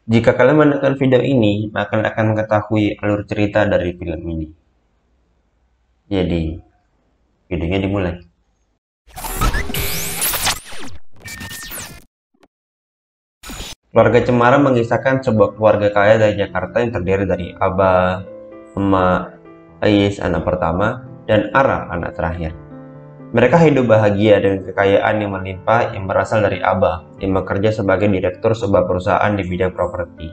Jika kalian menonton video ini, maka kalian akan mengetahui alur cerita dari film ini. Jadi, videonya dimulai. Keluarga Cemara mengisahkan sebuah keluarga kaya dari Jakarta yang terdiri dari Abah, Emak, Ais anak pertama, dan Ara anak terakhir. Mereka hidup bahagia dengan kekayaan yang melimpah yang berasal dari Abah yang bekerja sebagai direktur sebuah perusahaan di bidang properti.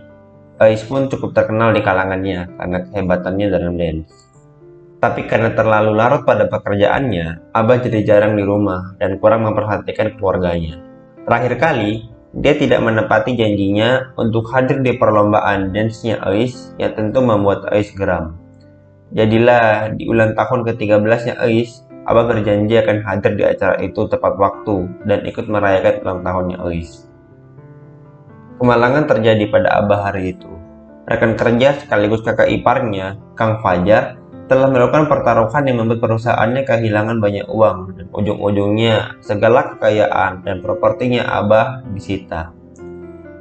Ais pun cukup terkenal di kalangannya karena kehebatannya dalam dance. Tapi karena terlalu larut pada pekerjaannya, Abah jadi jarang di rumah dan kurang memperhatikan keluarganya. Terakhir kali, dia tidak menepati janjinya untuk hadir di perlombaan dance-nya Ais yang tentu membuat Ais geram. Jadilah di ulang tahun ke-13-nya Ais, Abah berjanji akan hadir di acara itu tepat waktu dan ikut merayakan ulang tahunnya Ais. Kemalangan terjadi pada Abah hari itu. Rekan kerja sekaligus kakak iparnya, Kang Fajar, telah melakukan pertaruhan yang membuat perusahaannya kehilangan banyak uang dan ujung-ujungnya segala kekayaan dan propertinya Abah disita.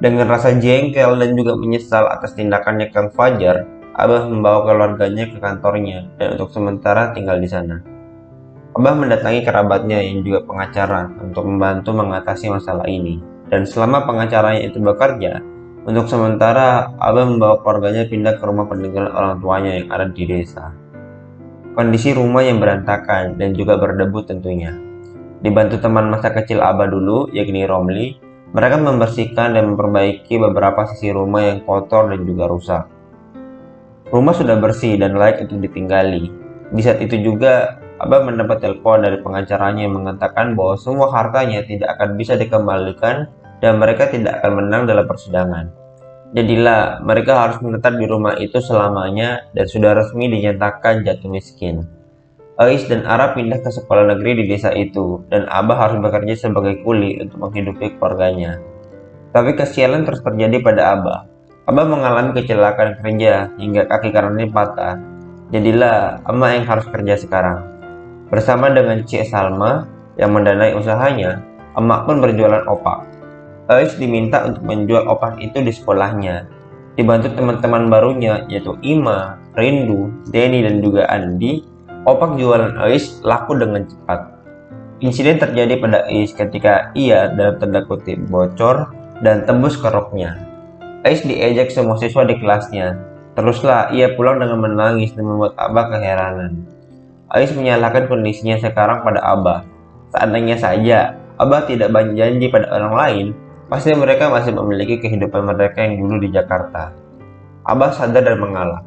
Dengan rasa jengkel dan juga menyesal atas tindakannya Kang Fajar, Abah membawa keluarganya ke kantornya dan untuk sementara tinggal di sana. Abah mendatangi kerabatnya yang juga pengacara untuk membantu mengatasi masalah ini. Dan selama pengacaranya itu bekerja, untuk sementara Abah membawa keluarganya pindah ke rumah peninggalan orang tuanya yang ada di desa. Kondisi rumah yang berantakan dan juga berdebu tentunya. Dibantu teman masa kecil Abah dulu, yakni Romli, mereka membersihkan dan memperbaiki beberapa sisi rumah yang kotor dan juga rusak. Rumah sudah bersih dan layak untuk ditinggali. Di saat itu juga, Abah mendapat telepon dari pengacaranya yang mengatakan bahwa semua hartanya tidak akan bisa dikembalikan dan mereka tidak akan menang dalam persidangan. Jadilah, mereka harus menetap di rumah itu selamanya dan sudah resmi dinyatakan jatuh miskin. Ais dan Ara pindah ke sekolah negeri di desa itu, dan Abah harus bekerja sebagai kuli untuk menghidupi keluarganya. Tapi kesialan terus terjadi pada Abah. Abah mengalami kecelakaan kerja hingga kaki kanannya patah. Jadilah emak yang harus kerja sekarang. Bersama dengan Cik Salma yang mendanai usahanya, emak pun berjualan opak. Ais diminta untuk menjual opak itu di sekolahnya. Dibantu teman-teman barunya yaitu Ima, Rindu, Denny dan juga Andi, opak jualan Ais laku dengan cepat. Insiden terjadi pada Ais ketika ia dalam tanda kutip bocor dan tembus ke roknya. Ais diejek semua siswa di kelasnya. Teruslah ia pulang dengan menangis dan membuat Abah keheranan. Ais menyalahkan kondisinya sekarang pada Abah. Seandainya saja Abah tidak banyak janji pada orang lain, pasti mereka masih memiliki kehidupan mereka yang dulu di Jakarta. Abah sadar dan mengalah.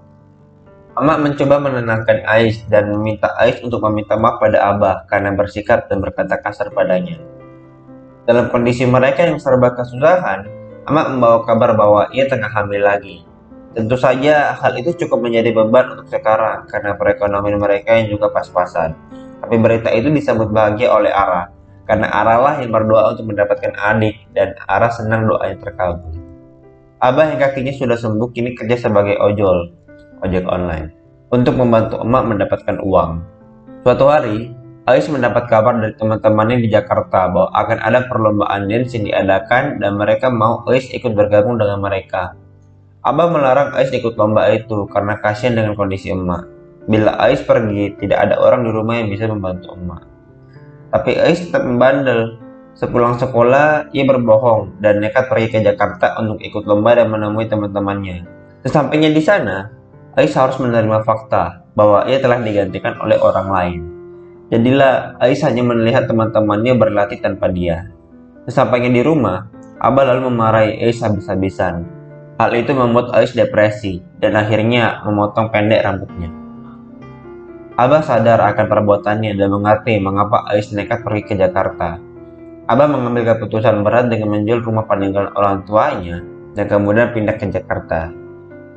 Emak mencoba menenangkan Ais dan meminta Ais untuk meminta maaf pada Abah karena bersikap dan berkata kasar padanya. Dalam kondisi mereka yang serba kesusahan, Emak membawa kabar bahwa ia tengah hamil lagi. Tentu saja hal itu cukup menjadi beban untuk sekarang karena perekonomian mereka yang juga pas-pasan. Tapi berita itu disambut bahagia oleh Ara, karena Ara lah yang berdoa untuk mendapatkan adik dan Ara senang doanya terkabul. Abah yang kakinya sudah sembuh kini kerja sebagai ojek online, untuk membantu emak mendapatkan uang. Suatu hari, Ais mendapat kabar dari teman-temannya di Jakarta bahwa akan ada perlombaan dance yang diadakan dan mereka mau Ais ikut bergabung dengan mereka. Abah melarang Ais ikut lomba itu karena kasihan dengan kondisi emak. Bila Ais pergi, tidak ada orang di rumah yang bisa membantu emak. Tapi Ais tetap membandel. Sepulang sekolah, ia berbohong dan nekat pergi ke Jakarta untuk ikut lomba dan menemui teman-temannya. Sesampainya di sana, Ais harus menerima fakta bahwa ia telah digantikan oleh orang lain. Jadilah Ais hanya melihat teman-temannya berlatih tanpa dia. Sesampainya di rumah, Abah lalu memarahi Ais habis-habisan. Hal itu membuat Ais depresi dan akhirnya memotong pendek rambutnya. Abah sadar akan perbuatannya dan mengerti mengapa Ais nekat pergi ke Jakarta. Abah mengambil keputusan berat dengan menjual rumah peninggalan orang tuanya dan kemudian pindah ke Jakarta.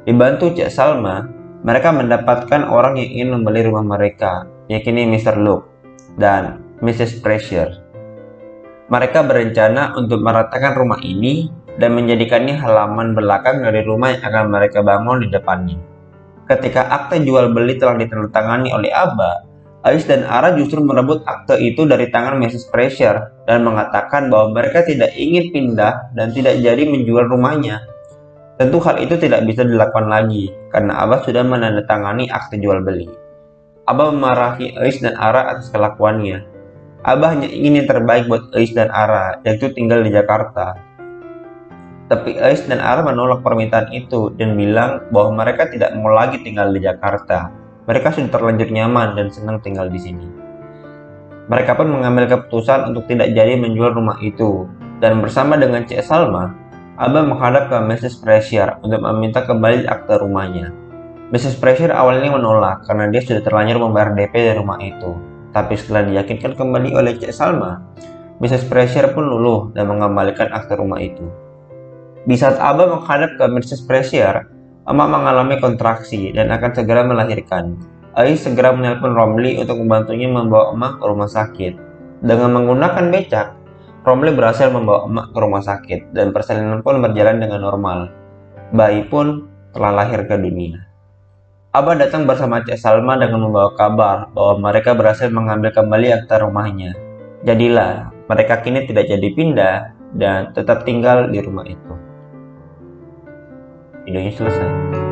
Dibantu Cik Salma, mereka mendapatkan orang yang ingin membeli rumah mereka, yakni Mr. Luke dan Mrs. Pressure. Mereka berencana untuk meratakan rumah ini dan menjadikannya halaman belakang dari rumah yang akan mereka bangun di depannya. Ketika akte jual beli telah ditandatangani oleh Abah, Ais dan Ara justru merebut akte itu dari tangan Mrs. Pressure dan mengatakan bahwa mereka tidak ingin pindah dan tidak jadi menjual rumahnya. Tentu hal itu tidak bisa dilakukan lagi karena Abah sudah menandatangani akte jual beli. Abah memarahi Ais dan Ara atas kelakuannya. Abah hanya ingin yang terbaik buat Ais dan Ara, yaitu tinggal di Jakarta. Tapi Ais dan Ara menolak permintaan itu dan bilang bahwa mereka tidak mau lagi tinggal di Jakarta. Mereka sudah terlanjur nyaman dan senang tinggal di sini. Mereka pun mengambil keputusan untuk tidak jadi menjual rumah itu, dan bersama dengan Cik Salma, Abah menghadap ke Mrs. Precier untuk meminta kembali akte rumahnya. Mrs. Precier awalnya menolak karena dia sudah terlanjur membayar DP dari rumah itu. Tapi setelah diyakinkan kembali oleh Cik Salma, Mrs. Precier pun luluh dan mengembalikan akte rumah itu. Di saat Abah menghadap ke Mrs. Precier, Emak mengalami kontraksi dan akan segera melahirkan. Ais segera menelpon Romli untuk membantunya membawa Emak ke rumah sakit. Dengan menggunakan becak, Romli berhasil membawa Emak ke rumah sakit dan persalinan pun berjalan dengan normal. Bayi pun telah lahir ke dunia. Abah datang bersama Cik Salma dengan membawa kabar bahwa mereka berhasil mengambil kembali akta rumahnya. Jadilah, mereka kini tidak jadi pindah dan tetap tinggal di rumah itu. Videonya selesai.